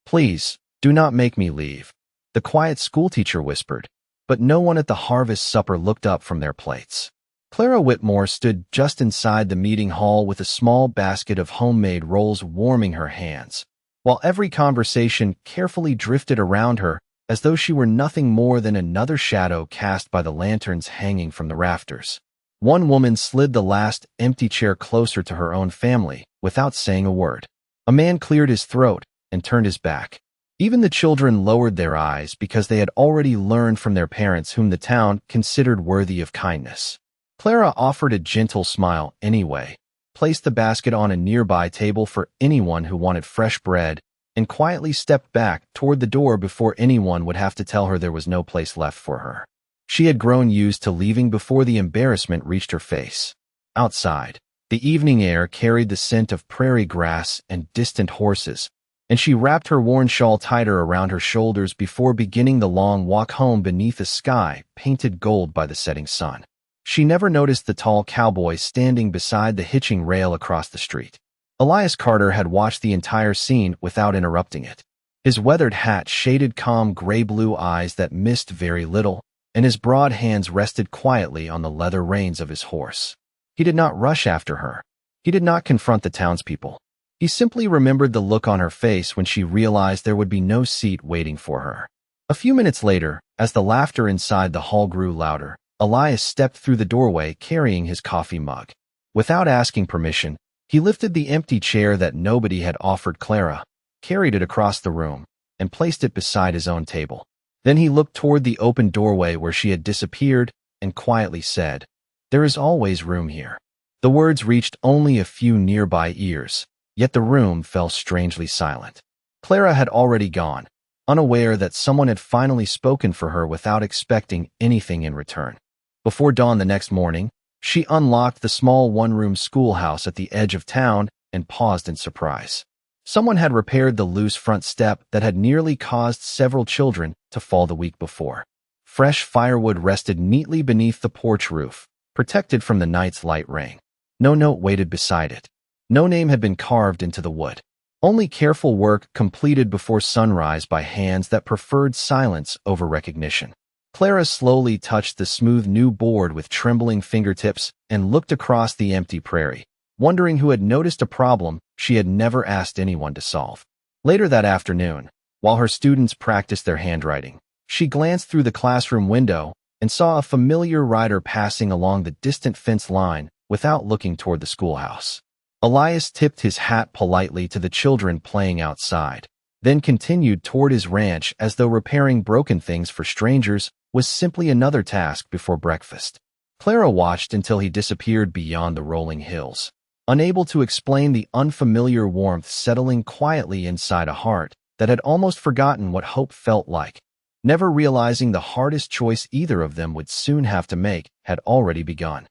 "Please, do not make me leave," the quiet schoolteacher whispered, but no one at the harvest supper looked up from their plates. Clara Whitmore stood just inside the meeting hall with a small basket of homemade rolls warming her hands, while every conversation carefully drifted around her as though she were nothing more than another shadow cast by the lanterns hanging from the rafters. One woman slid the last empty chair closer to her own family without saying a word. A man cleared his throat and turned his back. Even the children lowered their eyes because they had already learned from their parents whom the town considered worthy of kindness. Clara offered a gentle smile anyway, placed the basket on a nearby table for anyone who wanted fresh bread, and quietly stepped back toward the door before anyone would have to tell her there was no place left for her. She had grown used to leaving before the embarrassment reached her face. Outside, the evening air carried the scent of prairie grass and distant horses, and she wrapped her worn shawl tighter around her shoulders before beginning the long walk home beneath a sky painted gold by the setting sun. She never noticed the tall cowboy standing beside the hitching rail across the street. Elias Carter had watched the entire scene without interrupting it. His weathered hat shaded calm gray-blue eyes that missed very little, and his broad hands rested quietly on the leather reins of his horse. He did not rush after her. He did not confront the townspeople. He simply remembered the look on her face when she realized there would be no seat waiting for her. A few minutes later, as the laughter inside the hall grew louder, Elias stepped through the doorway carrying his coffee mug. Without asking permission, he lifted the empty chair that nobody had offered Clara, carried it across the room, and placed it beside his own table. Then he looked toward the open doorway where she had disappeared and quietly said, "There is always room here." The words reached only a few nearby ears, yet the room fell strangely silent. Clara had already gone, unaware that someone had finally spoken for her without expecting anything in return. Before dawn the next morning, she unlocked the small one-room schoolhouse at the edge of town and paused in surprise. Someone had repaired the loose front step that had nearly caused several children to fall the week before. Fresh firewood rested neatly beneath the porch roof, protected from the night's light rain. No note waited beside it. No name had been carved into the wood. Only careful work completed before sunrise by hands that preferred silence over recognition. Clara slowly touched the smooth new board with trembling fingertips and looked across the empty prairie, wondering who had noticed a problem she had never asked anyone to solve. Later that afternoon, while her students practiced their handwriting, she glanced through the classroom window and saw a familiar rider passing along the distant fence line without looking toward the schoolhouse. Elias tipped his hat politely to the children playing outside, then continued toward his ranch as though repairing broken things for strangers was simply another task before breakfast. Clara watched until he disappeared beyond the rolling hills, unable to explain the unfamiliar warmth settling quietly inside a heart that had almost forgotten what hope felt like, never realizing the hardest choice either of them would soon have to make had already begun.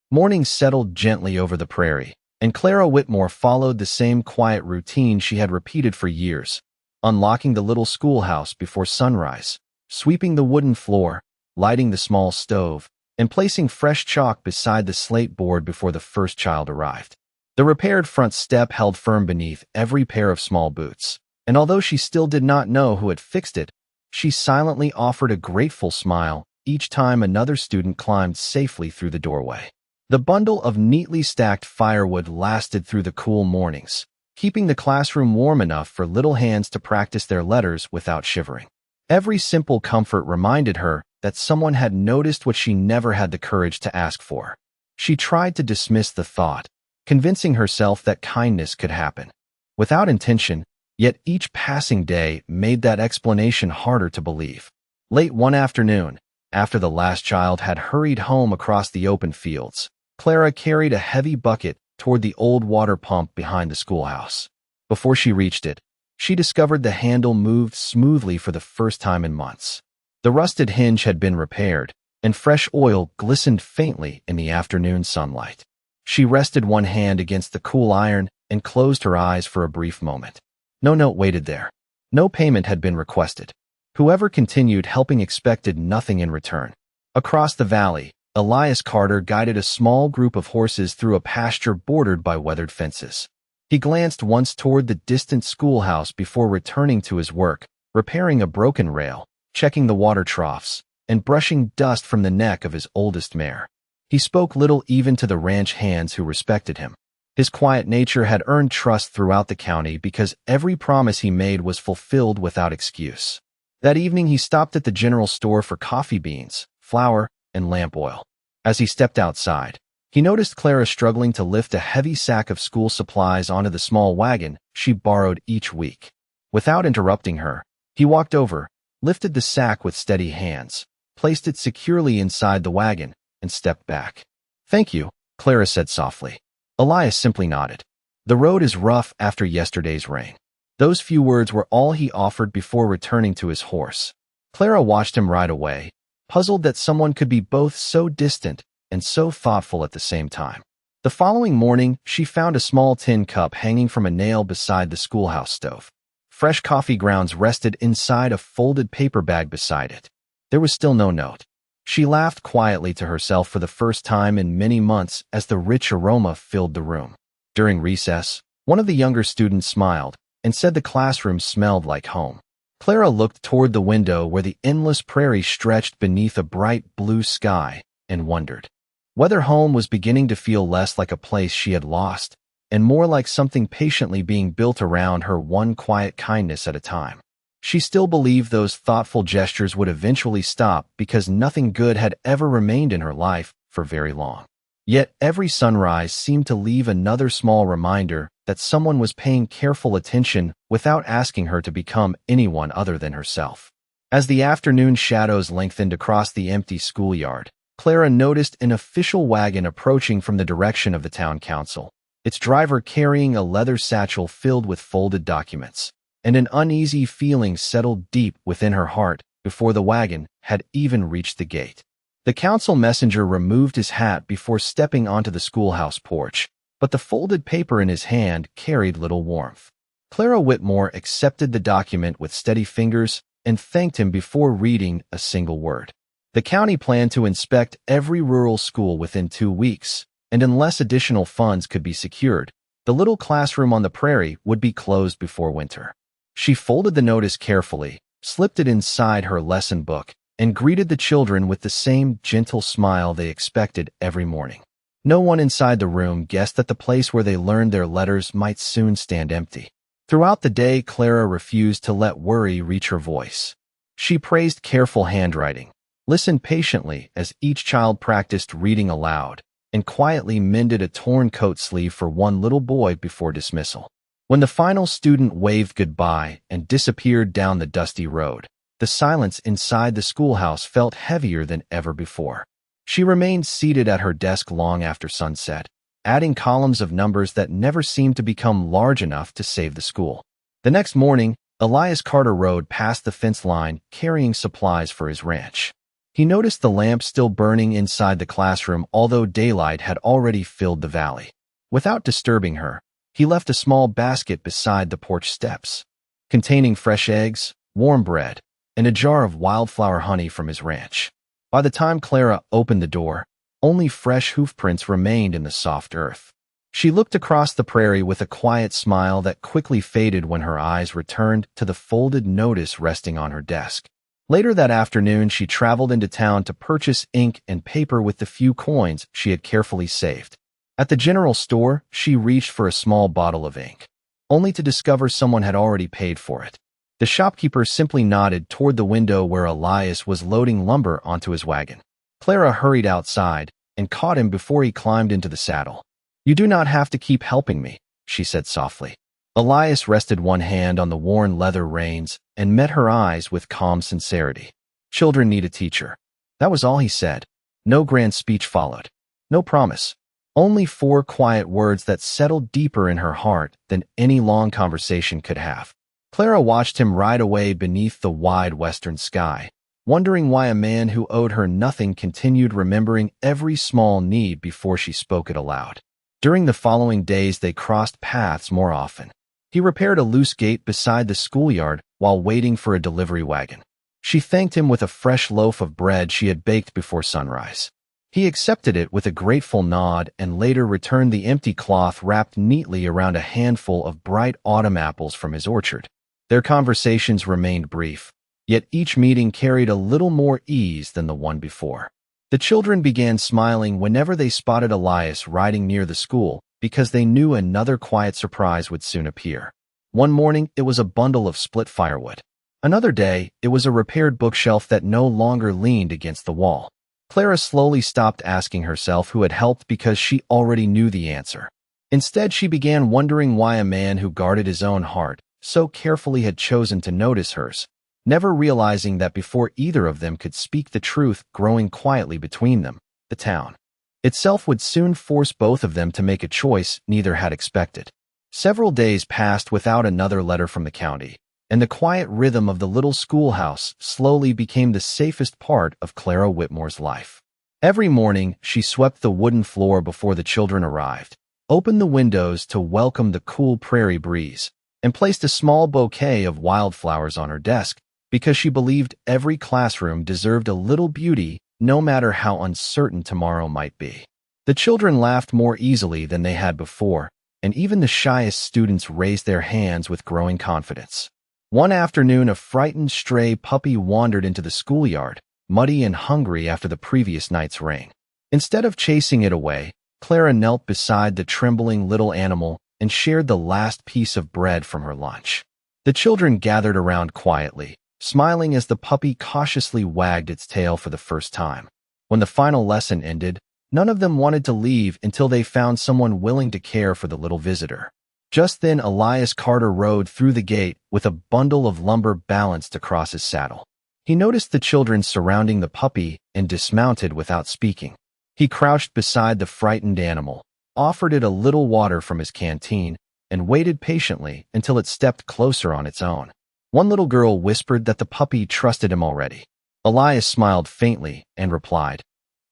Morning settled gently over the prairie, and Clara Whitmore followed the same quiet routine she had repeated for years, unlocking the little schoolhouse before sunrise, sweeping the wooden floor, lighting the small stove, and placing fresh chalk beside the slate board before the first child arrived. The repaired front step held firm beneath every pair of small boots, and although she still did not know who had fixed it, she silently offered a grateful smile each time another student climbed safely through the doorway. The bundle of neatly stacked firewood lasted through the cool mornings, keeping the classroom warm enough for little hands to practice their letters without shivering. Every simple comfort reminded her that someone had noticed what she never had the courage to ask for. She tried to dismiss the thought, convincing herself that kindness could happen without intention, yet each passing day made that explanation harder to believe. Late one afternoon, after the last child had hurried home across the open fields, Clara carried a heavy bucket toward the old water pump behind the schoolhouse. Before she reached it, she discovered the handle moved smoothly for the first time in months. The rusted hinge had been repaired, and fresh oil glistened faintly in the afternoon sunlight. She rested one hand against the cool iron and closed her eyes for a brief moment. No note waited there. No payment had been requested. Whoever continued helping expected nothing in return. Across the valley, Elias Carter guided a small group of horses through a pasture bordered by weathered fences. He glanced once toward the distant schoolhouse before returning to his work, repairing a broken rail, checking the water troughs, and brushing dust from the neck of his oldest mare. He spoke little even to the ranch hands who respected him. His quiet nature had earned trust throughout the county because every promise he made was fulfilled without excuse. That evening he stopped at the general store for coffee beans, flour, and lamp oil. As he stepped outside, he noticed Clara struggling to lift a heavy sack of school supplies onto the small wagon she borrowed each week. Without interrupting her, he walked over, lifted the sack with steady hands, placed it securely inside the wagon, and stepped back. "Thank you," Clara said softly. Elias simply nodded. "The road is rough after yesterday's rain." Those few words were all he offered before returning to his horse. Clara watched him ride away, puzzled that someone could be both so distant and so thoughtful at the same time. The following morning, she found a small tin cup hanging from a nail beside the schoolhouse stove. Fresh coffee grounds rested inside a folded paper bag beside it. There was still no note. She laughed quietly to herself for the first time in many months as the rich aroma filled the room. During recess, one of the younger students smiled and said the classroom smelled like home. Clara looked toward the window where the endless prairie stretched beneath a bright blue sky and wondered whether home was beginning to feel less like a place she had lost and more like something patiently being built around her, one quiet kindness at a time. She still believed those thoughtful gestures would eventually stop because nothing good had ever remained in her life for very long. Yet every sunrise seemed to leave another small reminder that someone was paying careful attention without asking her to become anyone other than herself. As the afternoon shadows lengthened across the empty schoolyard, Clara noticed an official wagon approaching from the direction of the town council, its driver carrying a leather satchel filled with folded documents. And an uneasy feeling settled deep within her heart before the wagon had even reached the gate. The council messenger removed his hat before stepping onto the schoolhouse porch, but the folded paper in his hand carried little warmth. Clara Whitmore accepted the document with steady fingers and thanked him before reading a single word. The county planned to inspect every rural school within 2 weeks, and unless additional funds could be secured, the little classroom on the prairie would be closed before winter. She folded the notice carefully, slipped it inside her lesson book, and greeted the children with the same gentle smile they expected every morning. No one inside the room guessed that the place where they learned their letters might soon stand empty. Throughout the day, Clara refused to let worry reach her voice. She praised careful handwriting, listened patiently as each child practiced reading aloud, and quietly mended a torn coat sleeve for one little boy before dismissal. When the final student waved goodbye and disappeared down the dusty road, the silence inside the schoolhouse felt heavier than ever before. She remained seated at her desk long after sunset, adding columns of numbers that never seemed to become large enough to save the school. The next morning, Elias Carter rode past the fence line carrying supplies for his ranch. He noticed the lamp still burning inside the classroom, although daylight had already filled the valley. Without disturbing her, he left a small basket beside the porch steps, containing fresh eggs, warm bread, and a jar of wildflower honey from his ranch. By the time Clara opened the door, only fresh hoofprints remained in the soft earth. She looked across the prairie with a quiet smile that quickly faded when her eyes returned to the folded notice resting on her desk. Later that afternoon, she traveled into town to purchase ink and paper with the few coins she had carefully saved. At the general store, she reached for a small bottle of ink, only to discover someone had already paid for it. The shopkeeper simply nodded toward the window where Elias was loading lumber onto his wagon. Clara hurried outside and caught him before he climbed into the saddle. "You do not have to keep helping me," she said softly. Elias rested one hand on the worn leather reins and met her eyes with calm sincerity. "Children need a teacher." That was all he said. No grand speech followed. No promise. Only 4 quiet words that settled deeper in her heart than any long conversation could have. Clara watched him ride away beneath the wide western sky, wondering why a man who owed her nothing continued remembering every small need before she spoke it aloud. During the following days, they crossed paths more often. He repaired a loose gate beside the schoolyard while waiting for a delivery wagon. She thanked him with a fresh loaf of bread she had baked before sunrise. He accepted it with a grateful nod and later returned the empty cloth wrapped neatly around a handful of bright autumn apples from his orchard. Their conversations remained brief, yet each meeting carried a little more ease than the one before. The children began smiling whenever they spotted Elias riding near the school because they knew another quiet surprise would soon appear. One morning, it was a bundle of split firewood. Another day, it was a repaired bookshelf that no longer leaned against the wall. Clara slowly stopped asking herself who had helped because she already knew the answer. Instead, she began wondering why a man who guarded his own heart so carefully had chosen to notice hers, never realizing that before either of them could speak the truth growing quietly between them, the town itself would soon force both of them to make a choice neither had expected. Several days passed without another letter from the county, and the quiet rhythm of the little schoolhouse slowly became the safest part of Clara Whitmore's life. Every morning, she swept the wooden floor before the children arrived, opened the windows to welcome the cool prairie breeze, and placed a small bouquet of wildflowers on her desk because she believed every classroom deserved a little beauty no matter how uncertain tomorrow might be. The children laughed more easily than they had before, and even the shyest students raised their hands with growing confidence. One afternoon, a frightened stray puppy wandered into the schoolyard, muddy and hungry after the previous night's rain. Instead of chasing it away, Clara knelt beside the trembling little animal and shared the last piece of bread from her lunch. The children gathered around quietly, smiling as the puppy cautiously wagged its tail for the first time. When the final lesson ended, none of them wanted to leave until they found someone willing to care for the little visitor. Just then, Elias Carter rode through the gate with a bundle of lumber balanced across his saddle. He noticed the children surrounding the puppy and dismounted without speaking. He crouched beside the frightened animal, offered it a little water from his canteen, and waited patiently until it stepped closer on its own. One little girl whispered that the puppy trusted him already. Elias smiled faintly and replied,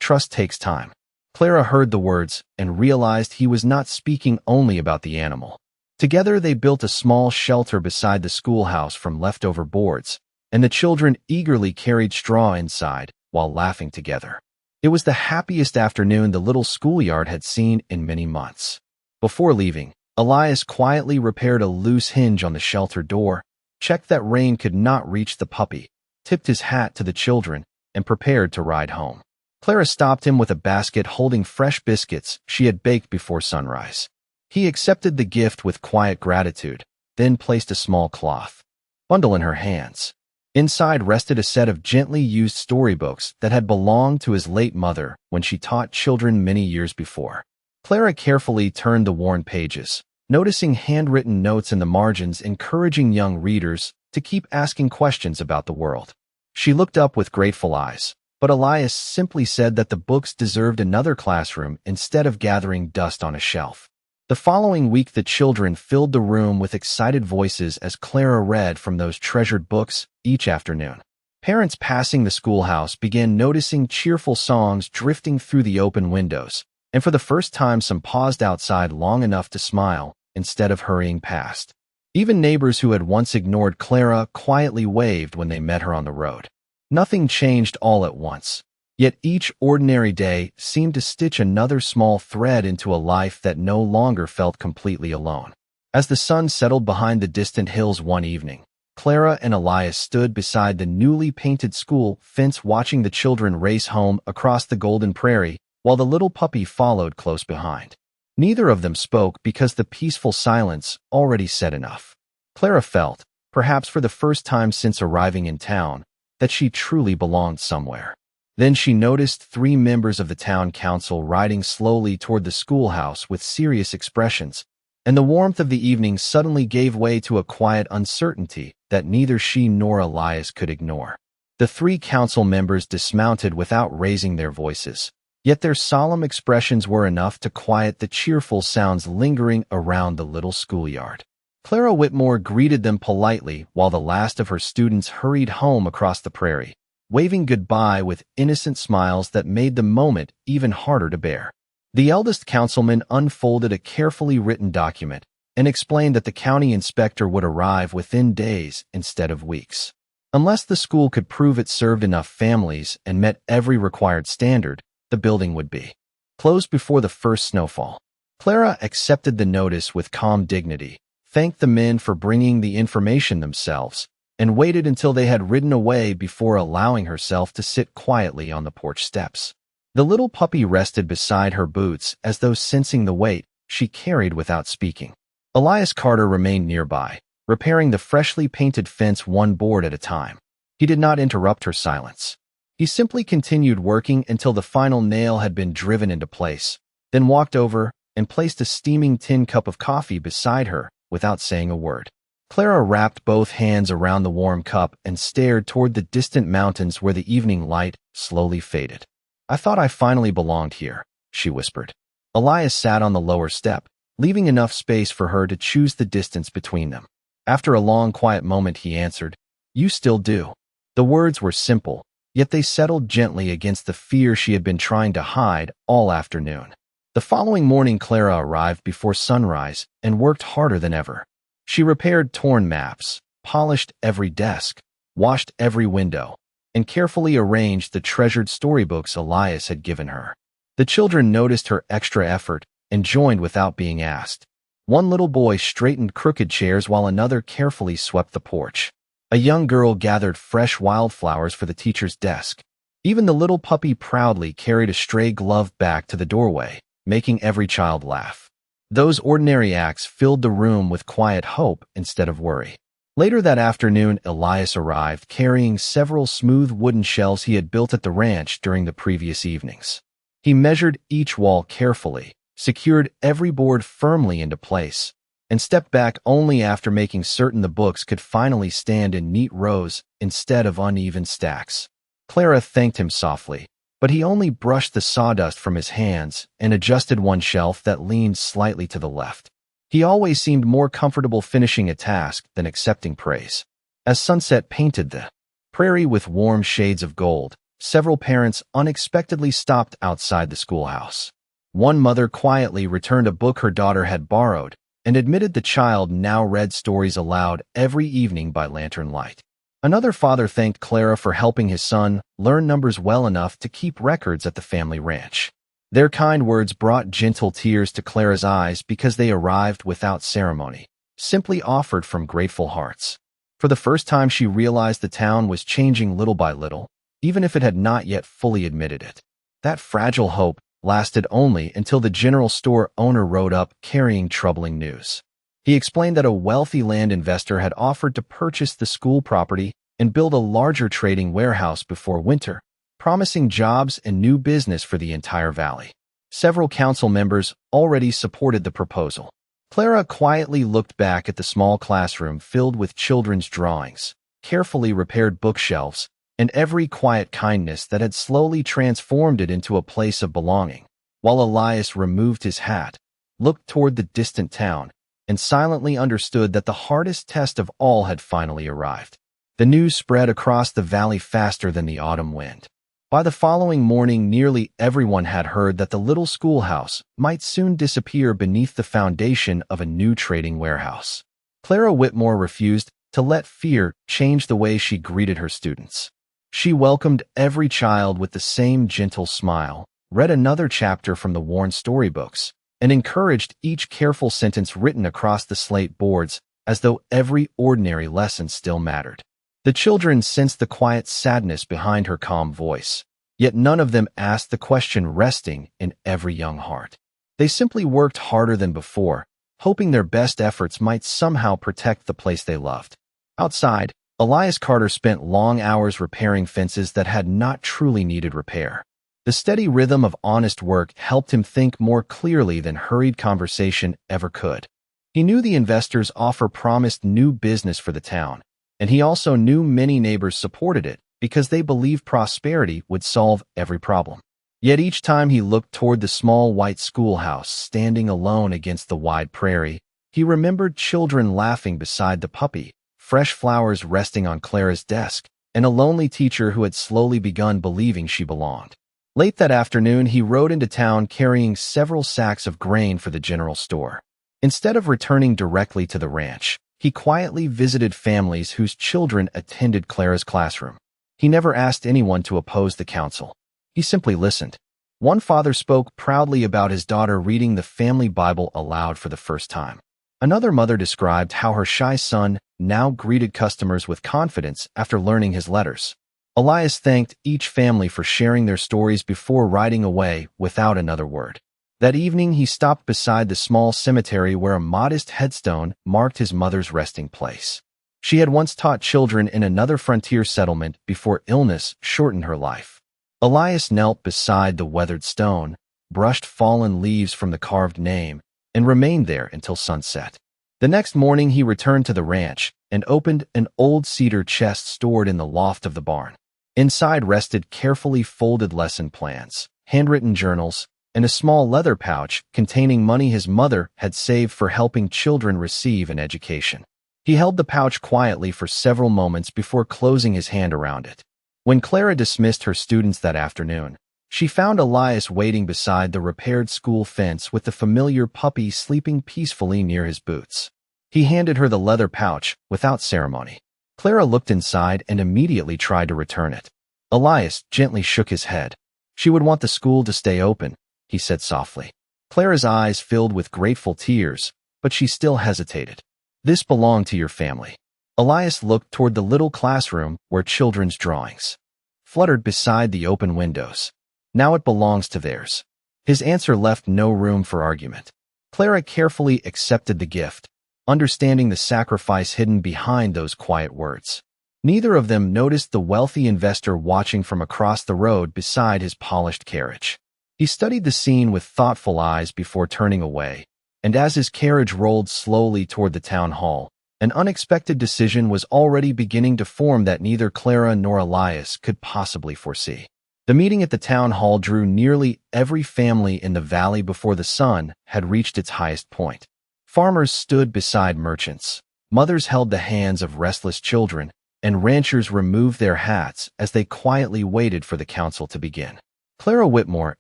"Trust takes time." Clara heard the words and realized he was not speaking only about the animal. Together, they built a small shelter beside the schoolhouse from leftover boards, and the children eagerly carried straw inside while laughing together. It was the happiest afternoon the little schoolyard had seen in many months. Before leaving, Elias quietly repaired a loose hinge on the shelter door, checked that rain could not reach the puppy, tipped his hat to the children, and prepared to ride home. Clara stopped him with a basket holding fresh biscuits she had baked before sunrise. He accepted the gift with quiet gratitude, then placed a small cloth bundle in her hands. Inside rested a set of gently used storybooks that had belonged to his late mother when she taught children many years before. Clara carefully turned the worn pages, noticing handwritten notes in the margins encouraging young readers to keep asking questions about the world. She looked up with grateful eyes, but Elias simply said that the books deserved another classroom instead of gathering dust on a shelf. The following week, the children filled the room with excited voices as Clara read from those treasured books each afternoon. Parents passing the schoolhouse began noticing cheerful songs drifting through the open windows, and for the first time some paused outside long enough to smile instead of hurrying past. Even neighbors who had once ignored Clara quietly waved when they met her on the road. Nothing changed all at once, yet each ordinary day seemed to stitch another small thread into a life that no longer felt completely alone. As the sun settled behind the distant hills one evening, Clara and Elias stood beside the newly painted school fence watching the children race home across the golden prairie while the little puppy followed close behind. Neither of them spoke because the peaceful silence already said enough. Clara felt, perhaps for the first time since arriving in town, that she truly belonged somewhere. Then she noticed 3 members of the town council riding slowly toward the schoolhouse with serious expressions, and the warmth of the evening suddenly gave way to a quiet uncertainty that neither she nor Elias could ignore. The 3 council members dismounted without raising their voices, yet their solemn expressions were enough to quiet the cheerful sounds lingering around the little schoolyard. Clara Whitmore greeted them politely while the last of her students hurried home across the prairie, waving goodbye with innocent smiles that made the moment even harder to bear. The eldest councilman unfolded a carefully written document and explained that the county inspector would arrive within days instead of weeks. Unless the school could prove it served enough families and met every required standard, the building would be closed before the first snowfall. Clara accepted the notice with calm dignity, thanked the men for bringing the information themselves, and waited until they had ridden away before allowing herself to sit quietly on the porch steps. The little puppy rested beside her boots as though sensing the weight she carried without speaking. Elias Carter remained nearby, repairing the freshly painted fence one board at a time. He did not interrupt her silence. He simply continued working until the final nail had been driven into place, then walked over and placed a steaming tin cup of coffee beside her without saying a word. Clara wrapped both hands around the warm cup and stared toward the distant mountains where the evening light slowly faded. "I thought I finally belonged here," she whispered. Elias sat on the lower step, leaving enough space for her to choose the distance between them. After a long, quiet moment, he answered, "You still do." The words were simple, yet they settled gently against the fear she had been trying to hide all afternoon. The following morning, Clara arrived before sunrise and worked harder than ever. She repaired torn maps, polished every desk, washed every window, and carefully arranged the treasured storybooks Elias had given her. The children noticed her extra effort and joined without being asked. One little boy straightened crooked chairs while another carefully swept the porch. A young girl gathered fresh wildflowers for the teacher's desk. Even the little puppy proudly carried a stray glove back to the doorway, making every child laugh. Those ordinary acts filled the room with quiet hope instead of worry. Later that afternoon, Elias arrived carrying several smooth wooden shelves he had built at the ranch during the previous evenings. He measured each wall carefully, secured every board firmly into place, and stepped back only after making certain the books could finally stand in neat rows instead of uneven stacks. Clara thanked him softly, but he only brushed the sawdust from his hands and adjusted one shelf that leaned slightly to the left. He always seemed more comfortable finishing a task than accepting praise. As sunset painted the prairie with warm shades of gold, several parents unexpectedly stopped outside the schoolhouse. One mother quietly returned a book her daughter had borrowed and admitted the child now read stories aloud every evening by lantern light. Another father thanked Clara for helping his son learn numbers well enough to keep records at the family ranch. Their kind words brought gentle tears to Clara's eyes because they arrived without ceremony, simply offered from grateful hearts. For the first time, she realized the town was changing little by little, even if it had not yet fully admitted it. That fragile hope lasted only until the general store owner rode up carrying troubling news. He explained that a wealthy land investor had offered to purchase the school property and build a larger trading warehouse before winter, promising jobs and new business for the entire valley. Several council members already supported the proposal. Clara quietly looked back at the small classroom filled with children's drawings, carefully repaired bookshelves, and every quiet kindness that had slowly transformed it into a place of belonging, while Elias removed his hat, looked toward the distant town, and silently understood that the hardest test of all had finally arrived. The news spread across the valley faster than the autumn wind. By the following morning, nearly everyone had heard that the little schoolhouse might soon disappear beneath the foundation of a new trading warehouse. Clara Whitmore refused to let fear change the way she greeted her students. She welcomed every child with the same gentle smile, read another chapter from the worn storybooks, and encouraged each careful sentence written across the slate boards as though every ordinary lesson still mattered. The children sensed the quiet sadness behind her calm voice, yet none of them asked the question resting in every young heart. They simply worked harder than before, hoping their best efforts might somehow protect the place they loved. Outside, Elias Carter spent long hours repairing fences that had not truly needed repair. The steady rhythm of honest work helped him think more clearly than hurried conversation ever could. He knew the investor's offer promised new business for the town, and he also knew many neighbors supported it because they believed prosperity would solve every problem. Yet each time he looked toward the small white schoolhouse standing alone against the wide prairie, he remembered children laughing beside the puppy, fresh flowers resting on Clara's desk, and a lonely teacher who had slowly begun believing she belonged. Late that afternoon, he rode into town carrying several sacks of grain for the general store. Instead of returning directly to the ranch, he quietly visited families whose children attended Clara's classroom. He never asked anyone to oppose the council. He simply listened. One father spoke proudly about his daughter reading the family Bible aloud for the first time. Another mother described how her shy son now greeted customers with confidence after learning his letters. Elias thanked each family for sharing their stories before riding away without another word. That evening, he stopped beside the small cemetery where a modest headstone marked his mother's resting place. She had once taught children in another frontier settlement before illness shortened her life. Elias knelt beside the weathered stone, brushed fallen leaves from the carved name, and remained there until sunset. The next morning, he returned to the ranch and opened an old cedar chest stored in the loft of the barn. Inside rested carefully folded lesson plans, handwritten journals, and a small leather pouch containing money his mother had saved for helping children receive an education. He held the pouch quietly for several moments before closing his hand around it. When Clara dismissed her students that afternoon, she found Elias waiting beside the repaired school fence with the familiar puppy sleeping peacefully near his boots. He handed her the leather pouch without ceremony. Clara looked inside and immediately tried to return it. Elias gently shook his head. She would want the school to stay open, he said softly. Clara's eyes filled with grateful tears, but she still hesitated. This belonged to your family. Elias looked toward the little classroom where children's drawings fluttered beside the open windows. Now it belongs to theirs. His answer left no room for argument. Clara carefully accepted the gift, understanding the sacrifice hidden behind those quiet words. Neither of them noticed the wealthy investor watching from across the road beside his polished carriage. He studied the scene with thoughtful eyes before turning away, and as his carriage rolled slowly toward the town hall, an unexpected decision was already beginning to form that neither Clara nor Elias could possibly foresee. The meeting at the town hall drew nearly every family in the valley before the sun had reached its highest point. Farmers stood beside merchants, mothers held the hands of restless children, and ranchers removed their hats as they quietly waited for the council to begin. Clara Whitmore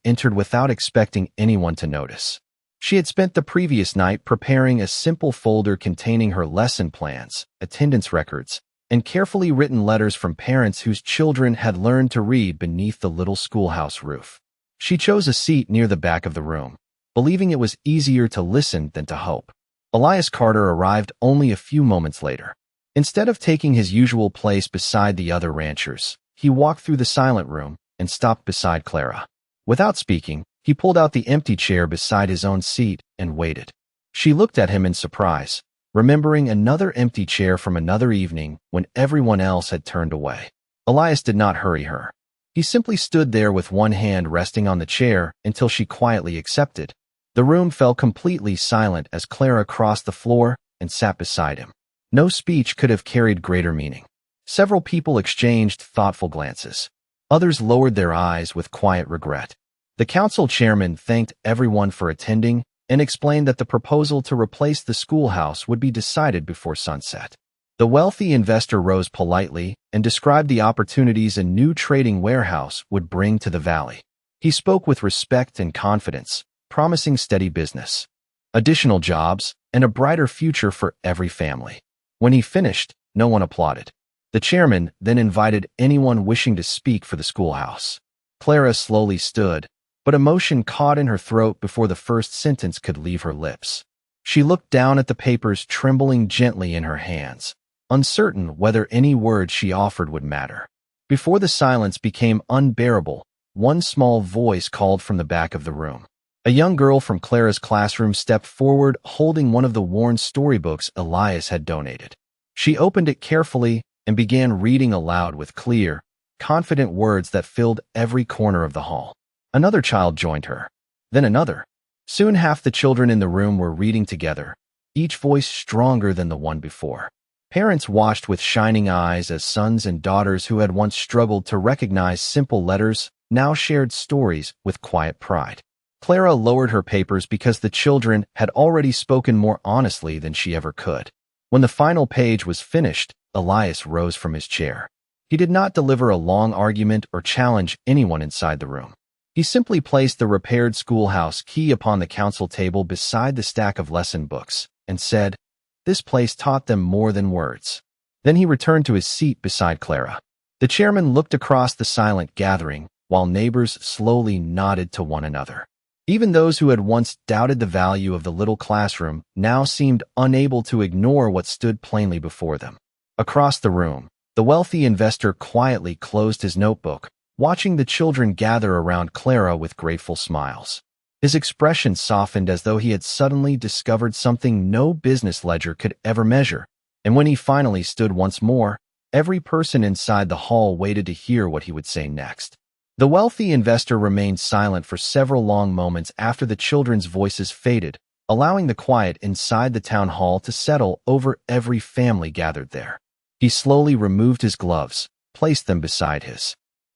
entered without expecting anyone to notice. She had spent the previous night preparing a simple folder containing her lesson plans, attendance records, and carefully written letters from parents whose children had learned to read beneath the little schoolhouse roof. She chose a seat near the back of the room, believing it was easier to listen than to hope. Elias Carter arrived only a few moments later. Instead of taking his usual place beside the other ranchers, he walked through the silent room and stopped beside Clara. Without speaking, he pulled out the empty chair beside his own seat and waited. She looked at him in surprise, remembering another empty chair from another evening when everyone else had turned away. Elias did not hurry her. He simply stood there with one hand resting on the chair until she quietly accepted. The room fell completely silent as Clara crossed the floor and sat beside him. No speech could have carried greater meaning. Several people exchanged thoughtful glances. Others lowered their eyes with quiet regret. The council chairman thanked everyone for attending and explained that the proposal to replace the schoolhouse would be decided before sunset. The wealthy investor rose politely and described the opportunities a new trading warehouse would bring to the valley. He spoke with respect and confidence, promising steady business, additional jobs, and a brighter future for every family. When he finished, no one applauded. The chairman then invited anyone wishing to speak for the schoolhouse. Clara slowly stood, but emotion caught in her throat before the first sentence could leave her lips. She looked down at the papers trembling gently in her hands, uncertain whether any word she offered would matter. Before the silence became unbearable, one small voice called from the back of the room. A young girl from Clara's classroom stepped forward holding one of the worn storybooks Elias had donated. She opened it carefully and began reading aloud with clear, confident words that filled every corner of the hall. Another child joined her, then another. Soon half the children in the room were reading together, each voice stronger than the one before. Parents watched with shining eyes as sons and daughters who had once struggled to recognize simple letters now shared stories with quiet pride. Clara lowered her papers because the children had already spoken more honestly than she ever could. When the final page was finished, Elias rose from his chair. He did not deliver a long argument or challenge anyone inside the room. He simply placed the repaired schoolhouse key upon the council table beside the stack of lesson books and said, "This place taught them more than words." Then he returned to his seat beside Clara. The chairman looked across the silent gathering, while neighbors slowly nodded to one another. Even those who had once doubted the value of the little classroom now seemed unable to ignore what stood plainly before them. Across the room, the wealthy investor quietly closed his notebook, watching the children gather around Clara with grateful smiles. His expression softened as though he had suddenly discovered something no business ledger could ever measure, and when he finally stood once more, every person inside the hall waited to hear what he would say next. The wealthy investor remained silent for several long moments after the children's voices faded, allowing the quiet inside the town hall to settle over every family gathered there. He slowly removed his gloves, placed them beside his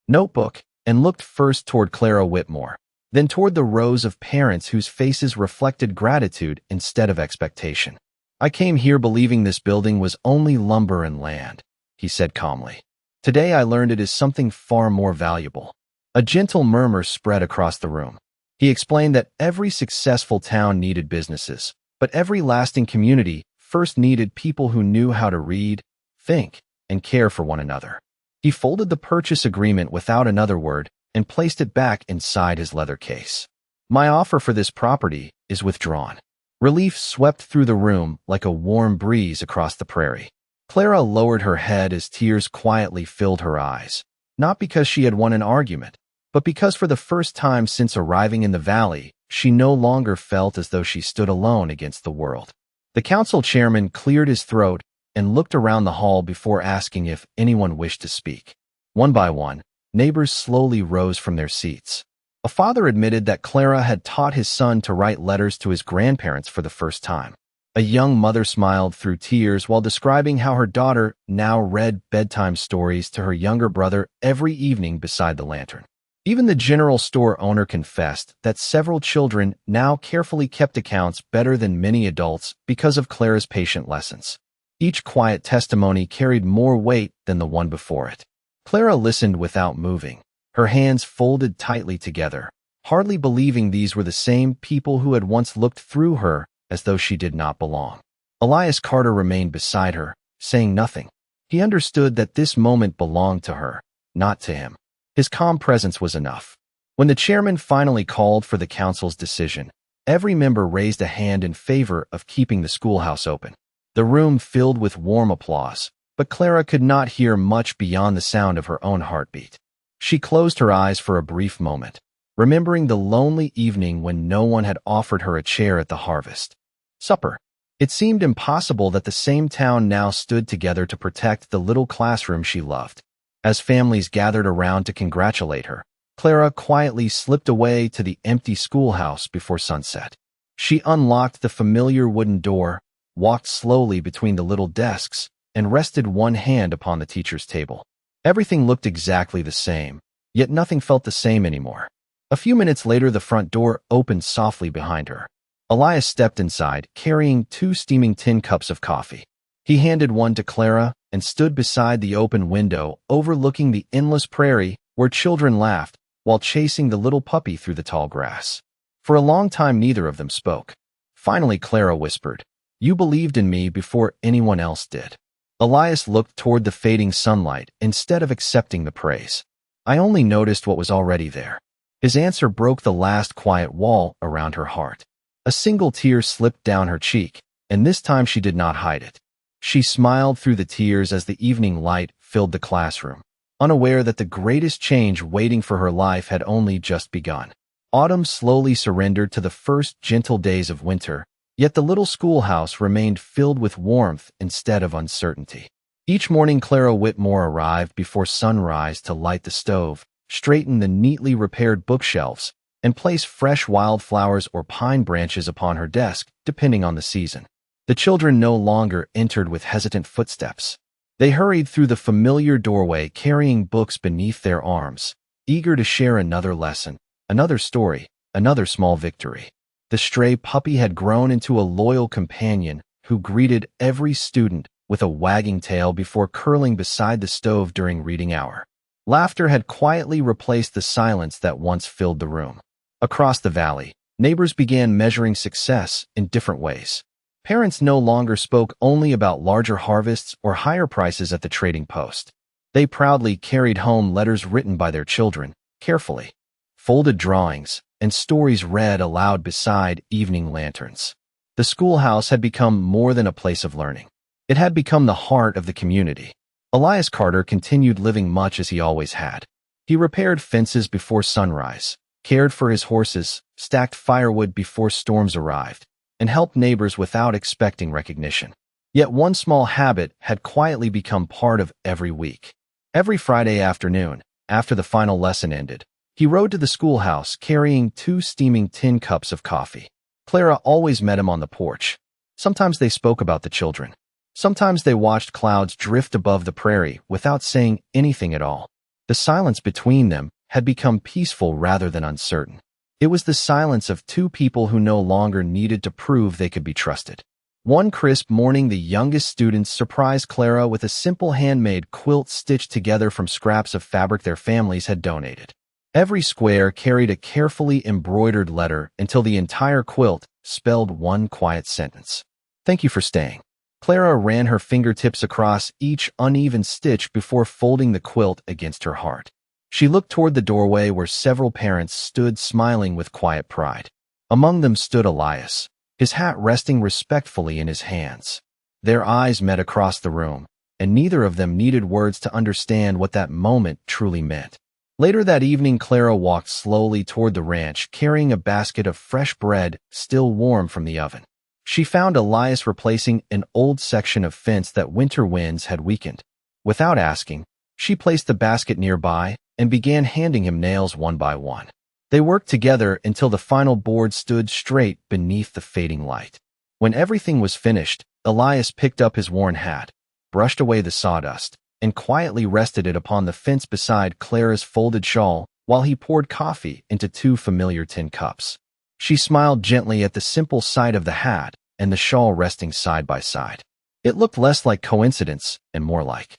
notebook, and looked first toward Clara Whitmore, then toward the rows of parents whose faces reflected gratitude instead of expectation. "I came here believing this building was only lumber and land," he said calmly. "Today I learned it is something far more valuable." A gentle murmur spread across the room. He explained that every successful town needed businesses, but every lasting community first needed people who knew how to read, think, and care for one another. He folded the purchase agreement without another word and placed it back inside his leather case. "My offer for this property is withdrawn." Relief swept through the room like a warm breeze across the prairie. Clara lowered her head as tears quietly filled her eyes, not because she had won an argument, but because for the first time since arriving in the valley, she no longer felt as though she stood alone against the world. The council chairman cleared his throat and looked around the hall before asking if anyone wished to speak. One by one, neighbors slowly rose from their seats. A father admitted that Clara had taught his son to write letters to his grandparents for the first time. A young mother smiled through tears while describing how her daughter now read bedtime stories to her younger brother every evening beside the lantern. Even the general store owner confessed that several children now carefully kept accounts better than many adults because of Clara's patient lessons. Each quiet testimony carried more weight than the one before it. Clara listened without moving, her hands folded tightly together, hardly believing these were the same people who had once looked through her as though she did not belong. Elias Carter remained beside her, saying nothing. He understood that this moment belonged to her, not to him. His calm presence was enough. When the chairman finally called for the council's decision, every member raised a hand in favor of keeping the schoolhouse open. The room filled with warm applause, but Clara could not hear much beyond the sound of her own heartbeat. She closed her eyes for a brief moment, remembering the lonely evening when no one had offered her a chair at the harvest supper. It seemed impossible that the same town now stood together to protect the little classroom she loved. As families gathered around to congratulate her, Clara quietly slipped away to the empty schoolhouse before sunset. She unlocked the familiar wooden door, walked slowly between the little desks, and rested one hand upon the teacher's table. Everything looked exactly the same, yet nothing felt the same anymore. A few minutes later, the front door opened softly behind her. Elias stepped inside, carrying 2 steaming tin cups of coffee. He handed one to Clara and stood beside the open window overlooking the endless prairie where children laughed while chasing the little puppy through the tall grass. For a long time, neither of them spoke. Finally, Clara whispered, "You believed in me before anyone else did." Elias looked toward the fading sunlight instead of accepting the praise. "I only noticed what was already there." His answer broke the last quiet wall around her heart. A single tear slipped down her cheek, and this time she did not hide it. She smiled through the tears as the evening light filled the classroom, unaware that the greatest change waiting for her life had only just begun. Autumn slowly surrendered to the first gentle days of winter, yet the little schoolhouse remained filled with warmth instead of uncertainty. Each morning, Clara Whitmore arrived before sunrise to light the stove, straighten the neatly repaired bookshelves, and place fresh wildflowers or pine branches upon her desk, depending on the season. The children no longer entered with hesitant footsteps. They hurried through the familiar doorway carrying books beneath their arms, eager to share another lesson, another story, another small victory. The stray puppy had grown into a loyal companion who greeted every student with a wagging tail before curling beside the stove during reading hour. Laughter had quietly replaced the silence that once filled the room. Across the valley, neighbors began measuring success in different ways. Parents no longer spoke only about larger harvests or higher prices at the trading post. They proudly carried home letters written by their children, carefully. Folded drawings and stories read aloud beside evening lanterns. The schoolhouse had become more than a place of learning. It had become the heart of the community. Elias Carter continued living much as he always had. He repaired fences before sunrise, cared for his horses, stacked firewood before storms arrived, and helped neighbors without expecting recognition. Yet one small habit had quietly become part of every week. Every Friday afternoon, after the final lesson ended, he rode to the schoolhouse carrying 2 steaming tin cups of coffee. Clara always met him on the porch. Sometimes they spoke about the children. Sometimes they watched clouds drift above the prairie without saying anything at all. The silence between them had become peaceful rather than uncertain. It was the silence of 2 people who no longer needed to prove they could be trusted. One crisp morning, the youngest students surprised Clara with a simple handmade quilt stitched together from scraps of fabric their families had donated. Every square carried a carefully embroidered letter until the entire quilt spelled one quiet sentence. "Thank you for staying." Clara ran her fingertips across each uneven stitch before folding the quilt against her heart. She looked toward the doorway where several parents stood smiling with quiet pride. Among them stood Elias, his hat resting respectfully in his hands. Their eyes met across the room, and neither of them needed words to understand what that moment truly meant. Later that evening, Clara walked slowly toward the ranch, carrying a basket of fresh bread still warm from the oven. She found Elias replacing an old section of fence that winter winds had weakened. Without asking, she placed the basket nearby and began handing him nails one by one. They worked together until the final board stood straight beneath the fading light. When everything was finished, Elias picked up his worn hat, brushed away the sawdust, and quietly rested it upon the fence beside Clara's folded shawl while he poured coffee into 2 familiar tin cups. She smiled gently at the simple sight of the hat and the shawl resting side by side. It looked less like coincidence and more like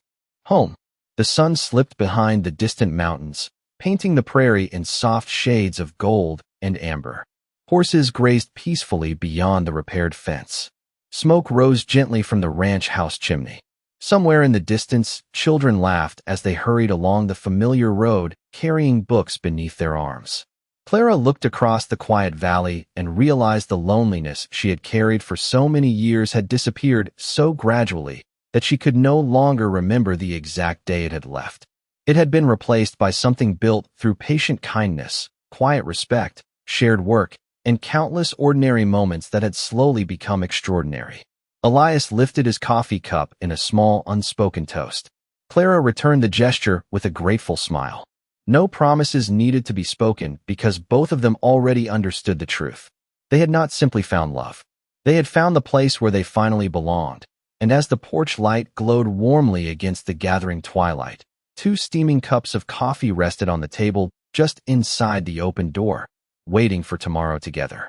home. The sun slipped behind the distant mountains, painting the prairie in soft shades of gold and amber. Horses grazed peacefully beyond the repaired fence. Smoke rose gently from the ranch house chimney. Somewhere in the distance, children laughed as they hurried along the familiar road, carrying books beneath their arms. Clara looked across the quiet valley and realized the loneliness she had carried for so many years had disappeared so gradually that she could no longer remember the exact day it had left. It had been replaced by something built through patient kindness, quiet respect, shared work, and countless ordinary moments that had slowly become extraordinary. Elias lifted his coffee cup in a small, unspoken toast. Clara returned the gesture with a grateful smile. No promises needed to be spoken because both of them already understood the truth. They had not simply found love. They had found the place where they finally belonged. And as the porch light glowed warmly against the gathering twilight, 2 steaming cups of coffee rested on the table just inside the open door, waiting for tomorrow together.